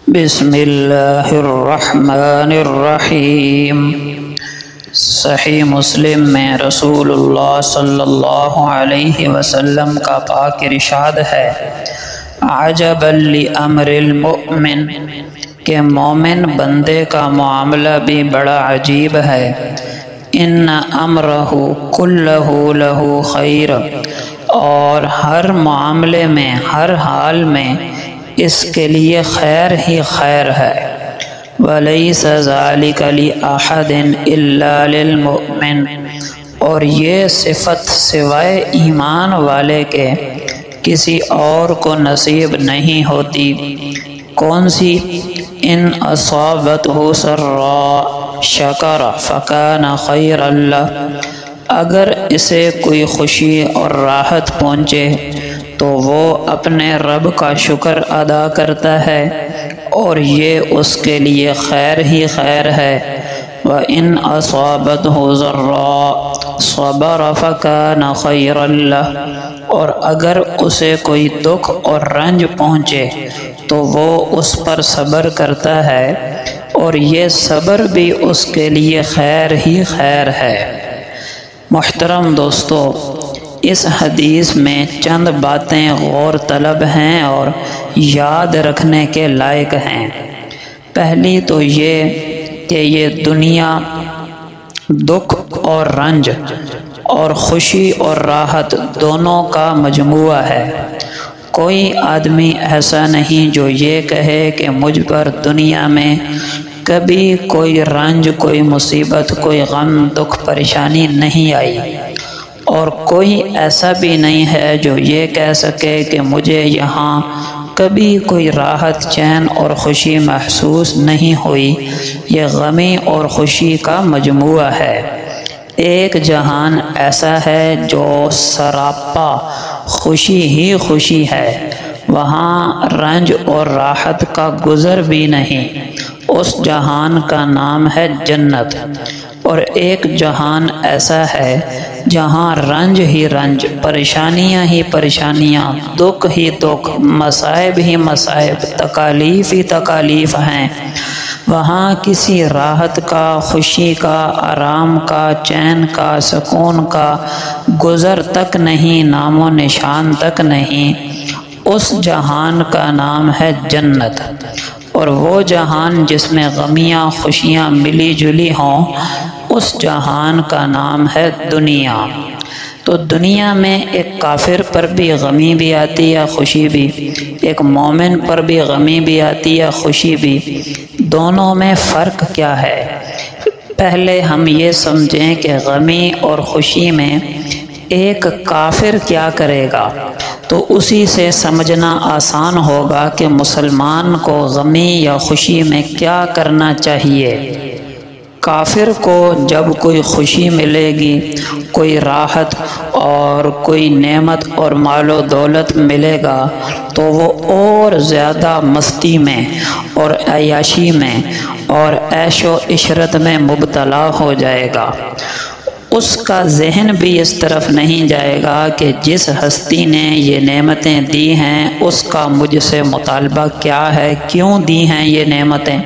بسم اللہ الرحمن الرحیم۔ صحیح مسلم میں رسول اللہ صلی اللہ علیہ وسلم کا پاک ارشاد ہے، عجبا لامر المؤمن، کہ مومن بندے کا معاملہ بھی بڑا عجیب ہے۔ ان امرہ کلہ لہ خیر، اور ہر معاملے میں، ہر حال میں اس کے لیے خیر ہی خیر ہے۔ وَلَيْسَ ذَلِكَ لِأَحَدٍ إِلَّا لِلْمُؤْمِنِ، اور یہ صفت سوائے ایمان والے کے کسی اور کو نصیب نہیں ہوتی۔ کون سی؟ ان اصابتہ سراء شکر فکان خیرا لہ، اگر اسے کوئی خوشی اور راحت پہنچے تو وہ اپنے رب کا شکر ادا کرتا ہے اور یہ اس کے لیے خیر ہی خیر ہے۔ وَإِنْ أَصَابَتْهُ ضَرَّاءُ صَبَرَ فَكَانَ خَيْرًا لَهُ، اور اگر اسے کوئی دکھ اور رنج پہنچے تو وہ اس پر صبر کرتا ہے اور یہ صبر بھی اس کے لیے خیر ہی خیر ہے۔ محترم دوستو، اس حدیث میں چند باتیں غور طلب ہیں اور یاد رکھنے کے لائق ہیں۔ پہلی تو یہ کہ یہ دنیا دکھ اور رنج اور خوشی اور راحت دونوں کا مجموعہ ہے۔ کوئی آدمی ایسا نہیں جو یہ کہے کہ مجھ پر دنیا میں کبھی کوئی رنج، کوئی مصیبت، کوئی غم، دکھ، پریشانی نہیں آئی، اور کوئی ایسا بھی نہیں ہے جو یہ کہہ سکے کہ مجھے یہاں کبھی کوئی راحت، چین اور خوشی محسوس نہیں ہوئی۔ یہ غمی اور خوشی کا مجموعہ ہے۔ ایک جہان ایسا ہے جو سراپا خوشی ہی خوشی ہے، وہاں رنج اور راحت کا گزر بھی نہیں۔ اس جہان کا نام ہے جنت۔ اور ایک جہان ایسا ہے جہاں رنج ہی رنج، پریشانیاں ہی پریشانیاں، دکھ ہی دکھ، مصائب ہی مصائب، تکالیف ہی تکالیف ہیں۔ وہاں کسی راحت کا، خوشی کا، آرام کا، چین کا، سکون کا گزر تک نہیں، نام و نشان تک نہیں۔ اس جہان کا نام ہے جنت۔ اور وہ جہان جس میں غمیاں خوشیاں ملی جلی ہوں، اس جہان کا نام ہے دنیا۔ تو دنیا میں ایک کافر پر بھی غمی بھی آتی ہے، خوشی بھی، ایک مومن پر بھی غمی بھی آتی ہے، خوشی بھی۔ دونوں میں فرق کیا ہے؟ پہلے ہم یہ سمجھیں کہ غمی اور خوشی میں ایک کافر کیا کرے گا، تو اسی سے سمجھنا آسان ہوگا کہ مسلمان کو غمی یا خوشی میں کیا کرنا چاہیے۔ کافر کو جب کوئی خوشی ملے گی، کوئی راحت اور کوئی نعمت اور مال و دولت ملے گا تو وہ اور زیادہ مستی میں اور عیاشی میں اور عیش و عشرت میں مبتلا ہو جائے گا۔ اس کا ذہن بھی اس طرف نہیں جائے گا کہ جس ہستی نے یہ نعمتیں دی ہیں اس کا مجھ سے مطالبہ کیا ہے، کیوں دی ہیں یہ نعمتیں۔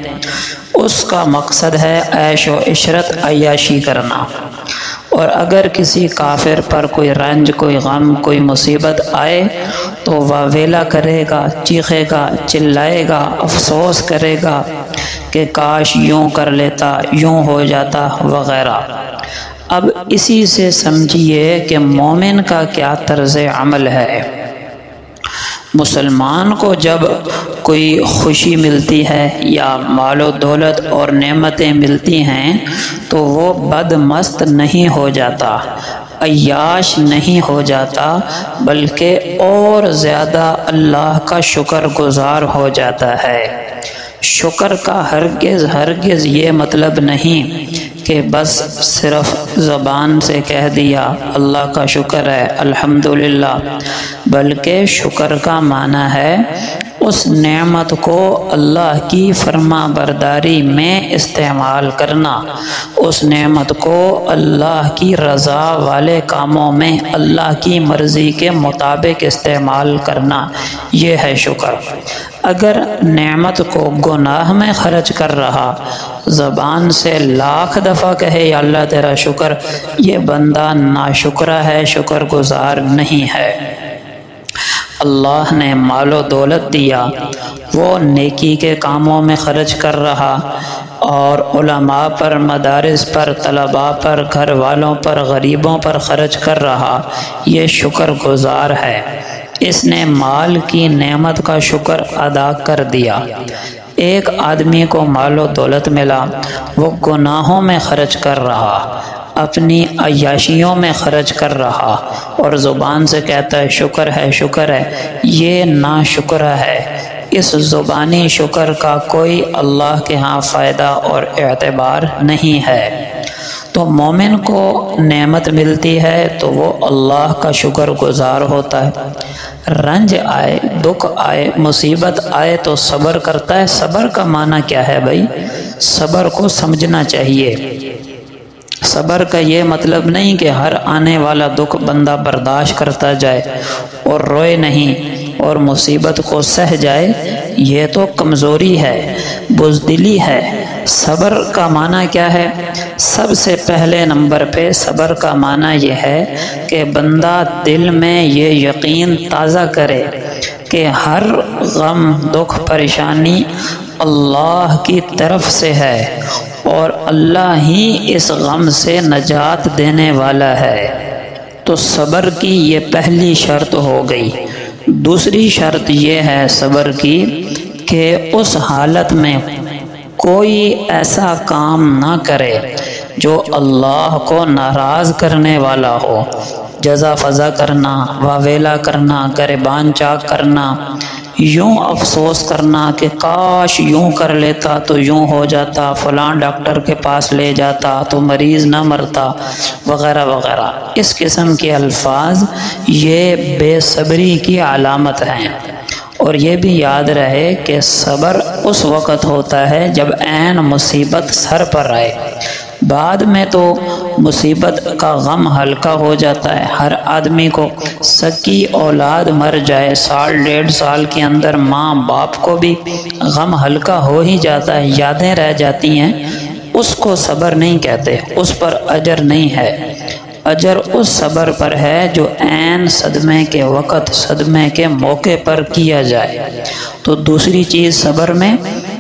اس کا مقصد ہے عیش و عشرت، عیاشی کرنا۔ اور اگر کسی کافر پر کوئی رنج، کوئی غم، کوئی مصیبت آئے تو وہ ویلا کرے گا، چیخے گا، چلائے گا، افسوس کرے گا کہ کاش یوں کر لیتا، یوں ہو جاتا وغیرہ۔ اب اسی سے سمجھیے کہ مومن کا کیا طرز عمل ہے۔ مسلمان کو جب کوئی خوشی ملتی ہے یا مال و دولت اور نعمتیں ملتی ہیں تو وہ بد مست نہیں ہو جاتا، عیاش نہیں ہو جاتا، بلکہ اور زیادہ اللہ کا شکر گزار ہو جاتا ہے۔ شکر کا ہرگز یہ مطلب نہیں کہ بس صرف زبان سے کہہ دیا اللہ کا شکر ہے، الحمدللہ، بلکہ شکر کا معنی ہے اس نعمت کو اللہ کی فرما برداری میں استعمال کرنا، اس نعمت کو اللہ کی رضا والے کاموں میں اللہ کی مرضی کے مطابق استعمال کرنا، یہ ہے شکر۔ اگر نعمت کو گناہ میں خرچ کر رہا، زبان سے لاکھ دفعہ کہے یا اللہ تیرا شکر، یہ بندہ ناشکرا ہے، شکر گزار نہیں ہے۔ اللہ نے مال و دولت دیا، وہ نیکی کے کاموں میں خرچ کر رہا اور علماء پر، مدارس پر، طلباء پر، گھر والوں پر، غریبوں پر خرچ کر رہا، یہ شکر گزار ہے۔ اس نے مال کی نعمت کا شکر ادا کر دیا۔ ایک آدمی کو مال و دولت ملا، وہ گناہوں میں خرچ کر رہا، اپنی عیاشیوں میں خرچ کر رہا اور زبان سے کہتا ہے شکر ہے شکر ہے، یہ ناشکر ہے۔ اس زبانی شکر کا کوئی اللہ کے ہاں فائدہ اور اعتبار نہیں ہے۔ تو مومن کو نعمت ملتی ہے تو وہ اللہ کا شکر گزار ہوتا ہے۔ رنج آئے، دکھ آئے، مصیبت آئے تو صبر کرتا ہے۔ صبر کا معنی کیا ہے بھائی؟ صبر کو سمجھنا چاہیے۔ صبر کا یہ مطلب نہیں کہ ہر آنے والا دکھ بندہ برداشت کرتا جائے اور روئے نہیں اور مصیبت کو سہ جائے، یہ تو کمزوری ہے، بزدلی ہے۔ صبر کا معنی کیا ہے؟ سب سے پہلے نمبر پہ صبر کا معنی یہ ہے کہ بندہ دل میں یہ یقین تازہ کرے کہ ہر غم، دکھ، پریشانی اللہ کی طرف سے ہے اور اللہ ہی اس غم سے نجات دینے والا ہے۔ تو صبر کی یہ پہلی شرط ہو گئی۔ دوسری شرط یہ ہے صبر کی کہ اس حالت میں کوئی ایسا کام نہ کرے جو اللہ کو ناراض کرنے والا ہو۔ جزا فضا کرنا، واویلا کرنا، گریبان چاک کرنا، یوں افسوس کرنا کہ کاش یوں کر لیتا تو یوں ہو جاتا، فلاں ڈاکٹر کے پاس لے جاتا تو مریض نہ مرتا، وغیرہ وغیرہ۔ اس قسم کے الفاظ یہ بے صبری کی علامت ہیں۔ اور یہ بھی یاد رہے کہ صبر اس وقت ہوتا ہے جب عین مصیبت سر پر آئے، بعد میں تو مصیبت کا غم ہلکا ہو جاتا ہے۔ ہر آدمی کو سکی اولاد مر جائے، 1.5 سال کے اندر ماں باپ کو بھی غم ہلکا ہو ہی جاتا ہے، یادیں رہ جاتی ہیں، اس کو صبر نہیں کہتے، اس پر اجر نہیں ہے۔ اجر اس صبر پر ہے جو عین صدمے کے وقت، صدمے کے موقع پر کیا جائے۔ تو دوسری چیز صبر میں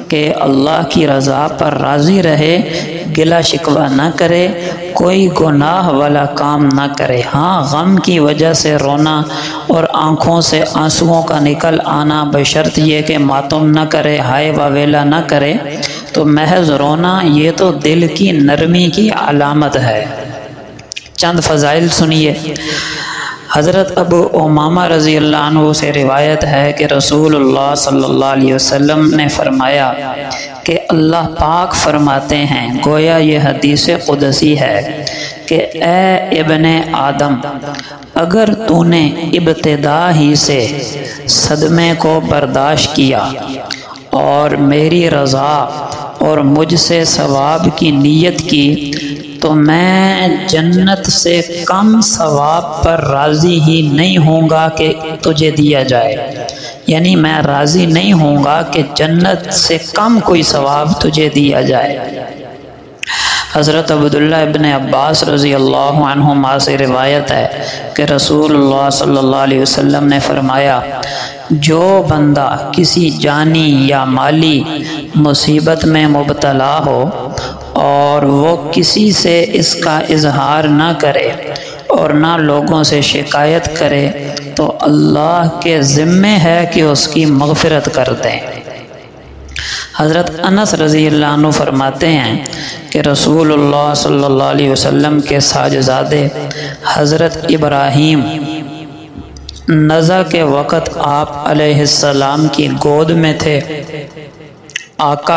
کہ اللہ کی رضا پر راضی رہے، گلہ شکوہ نہ کرے، کوئی گناہ والا کام نہ کرے۔ ہاں غم کی وجہ سے رونا اور آنکھوں سے آنسوؤں کا نکل آنا، بشرط یہ کہ ماتم نہ کرے، ہائے واویلا نہ کرے، تو محض رونا یہ تو دل کی نرمی کی علامت ہے۔ چند فضائل سنیے۔ حضرت ابو امامہ رضی اللہ عنہ سے روایت ہے کہ رسول اللہ صلی اللہ علیہ وسلم نے فرمایا کہ اللہ پاک فرماتے ہیں، گویا یہ حدیث قدسی ہے کہ اے ابن آدم، اگر تو نے ابتدا ہی سے صدمے کو برداشت کیا اور میری رضا اور مجھ سے ثواب کی نیت کی تو میں جنت سے کم ثواب پر راضی ہی نہیں ہوں گا کہ تجھے دیا جائے، یعنی میں راضی نہیں ہوں گا کہ جنت سے کم کوئی ثواب تجھے دیا جائے۔ حضرت عبداللہ ابن عباس رضی اللہ عنہما سے روایت ہے کہ رسول اللہ صلی اللہ علیہ وسلم نے فرمایا، جو بندہ کسی جانی یا مالی مصیبت میں مبتلا ہو اور وہ کسی سے اس کا اظہار نہ کرے اور نہ لوگوں سے شکایت کرے تو اللہ کے ذمے ہے کہ اس کی مغفرت کر دیں۔ حضرت انس رضی اللہ عنہ فرماتے ہیں کہ رسول اللہ صلی اللہ علیہ وسلم کے ساجزادے حضرت ابراہیم نزع کے وقت آپ علیہ السلام کی گود میں تھے آقا